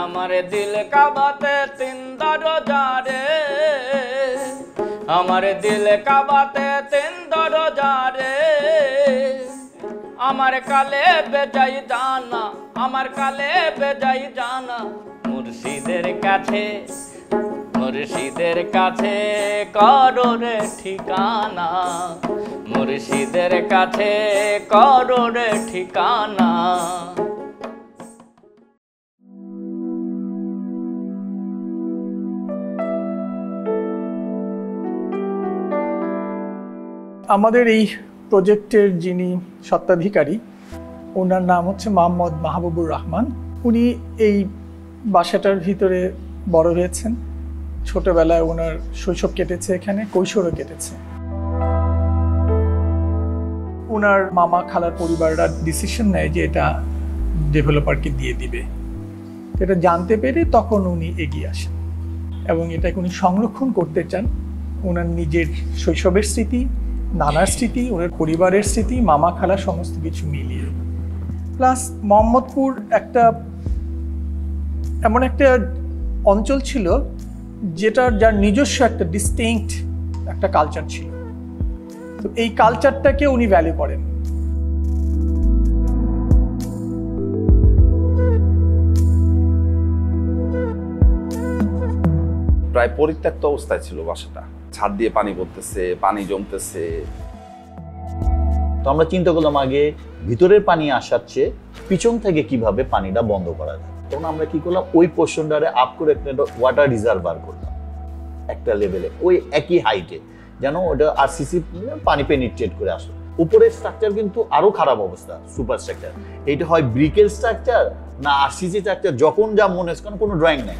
আমার দিল কাবাতে তিন দরজা রে, আমার দিল কাবাতে তিন দরজা রে, আমার কালে বেজাই জানা, আমার কালে বেজাই জানা, মুর্শিদের কাছে, মুর্শিদের কাছে করো রে ঠিকানা, মুর্শিদের কাছে করো রে ঠিকানা। আমাদের এই প্রজেক্টের যিনি স্বত্বাধিকারী, ওনার নাম হচ্ছে মোহাম্মদ মাহবুবুর রহমান। উনি এই বাসাটার ভিতরে বড় হয়েছেন, ছোটবেলায় ওনার শৈশব কেটেছে এখানে, কৈশোরও কেটেছে। ওনার মামা খালার পরিবাররা ডিসিশন নেয় যে এটা ডেভেলপারকে দিয়ে দিবে। এটা জানতে পেরে তখন উনি এগিয়ে আসেন এবং এটাকে উনি সংরক্ষণ করতে চান। ওনার নিজের শৈশবের স্মৃতি, নানার স্মৃতি, ওনার পরিবারের স্মৃতি, মামা খালা সমস্ত কিছু মিলিয়ে। প্লাস মোহাম্মদপুর একটা এমন একটা অঞ্চল ছিল যার নিজস্ব একটা ডিস্টিংক্ট একটা কালচার ছিল। তো এই কালচারটাকে উনি ভ্যালু করেন। প্রায় পরিত্যক্ত অবস্থায় ছিল বাসাটা, ছাদ দিয়ে পানি পড়তেছে, পানি জমতেছে। তো আমরা চিন্তা করলাম আগে ভিতরের পানি আসার চেয়ে পিছন থেকে কিভাবে পানিটা বন্ধ করা যায়। তখন আমরা কি করলাম, ওই পোর্শনটারে আপ করে একটা ওয়াটার রিজার্ভার করলাম একটা লেভেলে, ওই একই হাইটে, যেন ওটা আরসিসি পানি পেনিট্রেট করে আসে। উপরের স্ট্রাকচার কিন্তু আরো খারাপ অবস্থা, সুপার স্ট্রাকচার। এইটা হয় ব্রিকের স্ট্রাকচার না আরসিসি স্ট্রাকচার, যখন যা মনে হচ্ছে, কারণ কোনো ড্রয়িং নেই।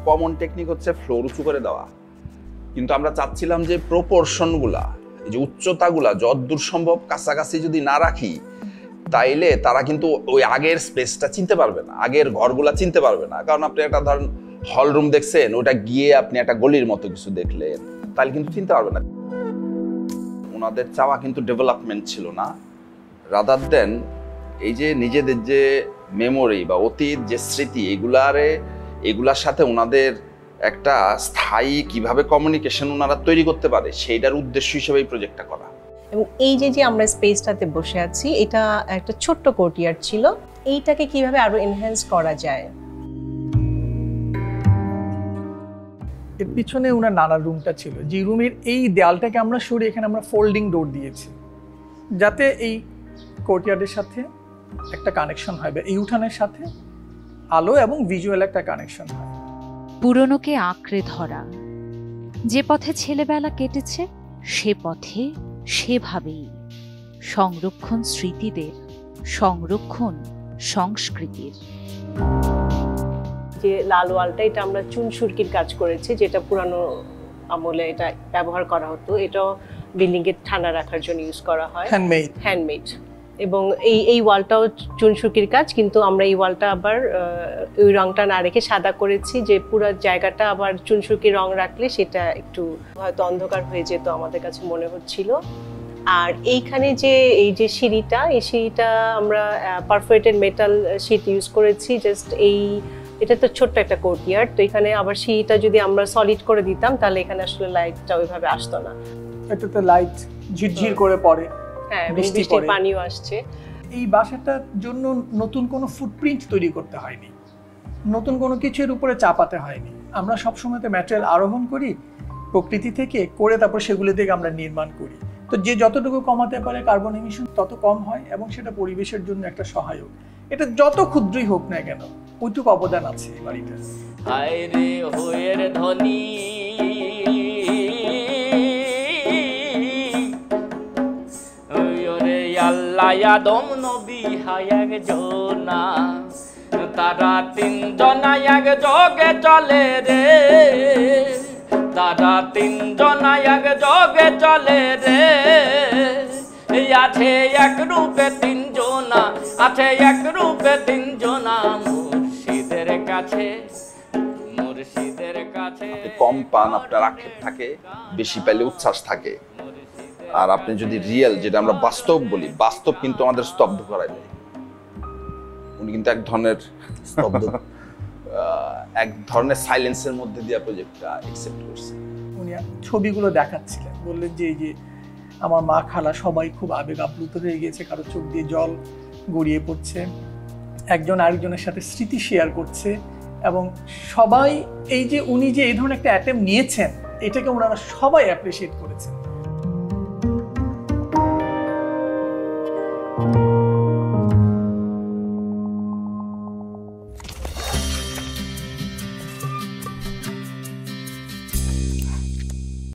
কমন টেকনিক হচ্ছে ফ্লোর উঁচু করে দেওয়া, কিন্তু আমরা চাচ্ছিলাম যে প্রপোর্শনগুলা, এই যে উচ্চতাগুলা যতদূর সম্ভব কাছাকাছি যদি না রাখি, তাইলে তারা কিন্তু ওই আগের স্পেসটা চিনতে পারবে না, আগের ঘরগুলা চিনতে পারবে না। কারণ আপনি একটা ধরেন হল রুম দেখছেন, ওটা গিয়ে আপনি একটা গলির মতো কিছু দেখলেন, তাহলে কিন্তু চিনতে পারবে না। ওনাদের চাওয়া কিন্তু ডেভেলপমেন্ট ছিল না, রাদার দেন এই যে নিজেদের যে মেমোরি বা অতীত যে স্মৃতি, এগুলার সাথে ওনাদের একটা স্থায়ী কিভাবে কমিউনিকেশন ওনারা তৈরি করতে পারে, সেইটার উদ্দেশ্য হিসেবে এই প্রজেক্টটা করা। এবং এই যে আমরা স্পেসটাতে বসে আছি, এটা একটা ছোট্ট কোর্টইয়ার্ড ছিল, এইটাকে কিভাবে আরো এনহ্যান্স করা যায়। এর পিছনে ওনার নানার রুমটা ছিল, যে রুমের এই দেয়ালটাকে আমরা সরিয়ে এখানে আমরা ফোল্ডিং ডোর দিয়েছি, যাতে এই কোর্টইয়ার্ডের সাথে একটা কানেকশন হয়, বা এই উঠানের সাথে আলো এবং ভিজুয়াল একটা কানেকশন হয়। পুরনোকে আঁকড়ে ধরা, যে পথে ছেলেবেলা কেটেছে সে পথে সেভাবেই সংরক্ষণ স্মৃতিদের, সংরক্ষণ সংস্কৃতির। যে লাল ওয়ালটা, এটা আমরা চুন সুরকির কাজ করেছি, যেটা পুরানো আমলে এটা ব্যবহার করা হতো। এটাও বিল্ডিং এর ঠান্ডা রাখার জন্য ইউজ করা হয়, হ্যান্ডমেড। এবং এই ওয়ালটাও চুন সুরকির কাজ, কিন্তু আমরা এই ওয়ালটা আবার ওই রংটা না রেখে সাদা করেছি, যে পুরো জায়গাটা আবার চুন সুরকির রং রাখলে সেটা একটু হয়তো অন্ধকার হয়ে যেত আমাদের কাছে মনে হচ্ছিল। আর এইখানে যে এই যে সিঁড়িটা, এই সিঁড়িটা আমরা পারফোরেটেড মেটাল শীট ইউজ করেছি। জাস্ট এটা তো ছোট্ট একটা কোর্টইয়ার্ড, তো এখানে আবার সিঁড়িটা যদি আমরা সলিড করে দিতাম, তাহলে এখানে আসলে লাইটটা ওইভাবে আসতো না। এটাতে লাইট ঝিরঝির করে পড়ে, হ্যাঁ, বৃষ্টির পানিও আসছে। এই বাসাটার জন্য নতুন কোনো ফুটপ্রিন্ট তৈরি করতে হয়নি, নতুন কোনো কিছুর উপরে চাপাতে হয়নি। আমরা সবসময় তো ম্যাটেরিয়াল আরোহণ করি প্রকৃতি থেকে, করে তারপর সেগুলো থেকে আমরা নির্মাণ করি। তো যে যতটুকু কমাতে পারে কার্বন এমিশন তত কম হয়, এবং সেটা পরিবেশের জন্য একটা সহায়ক। এটা যত ক্ষুদ্রই হোক না কেন, ওইটুকু অবদান আছে এই বাড়িটার। হায় রে হয়ের ধনী আল্লাহ আদম নবী হায় একজনা, তারা তিনজনা এক যোগে চলে রে, তারা তিনজনা এক যোগে চলে রে। আছে এক রূপে তিনজনা, আছে এক রূপে তিনজনা, মুর্শিদের কাছে, মুর্শিদের কাছে। কম পান আপনার আক্ষেপ থাকে, বেশি পেলে উচ্ছ্বাস থাকে। আর আপনি যদি রিয়েল, যেটা আমরা বাস্তব বলি, বাস্তব কিন্তু আমাদের স্তব্ধ করাই দেয়। উনি কিন্তু এক ধরনের স্তব্ধ এক ধরনের সাইলেন্সের মধ্যে দিয়ে প্রজেক্টটা অ্যাকসেপ্ট করছে। উনি ছবিগুলো দেখাচ্ছিলেন, বললেন যে এই যে আমার মা খালা সবাই খুব আবেগ আপ্লুত হয়ে গিয়েছে, কারো চোখ দিয়ে জল গড়িয়ে পড়ছে, একজন আরেকজনের সাথে স্মৃতি শেয়ার করছে, এবং সবাই এই যে উনি যে এই ধরনের একটা অ্যাটেম্প নিয়েছেন এটাকে ওনারা সবাই অ্যাপ্রিসিয়েট করেছেন।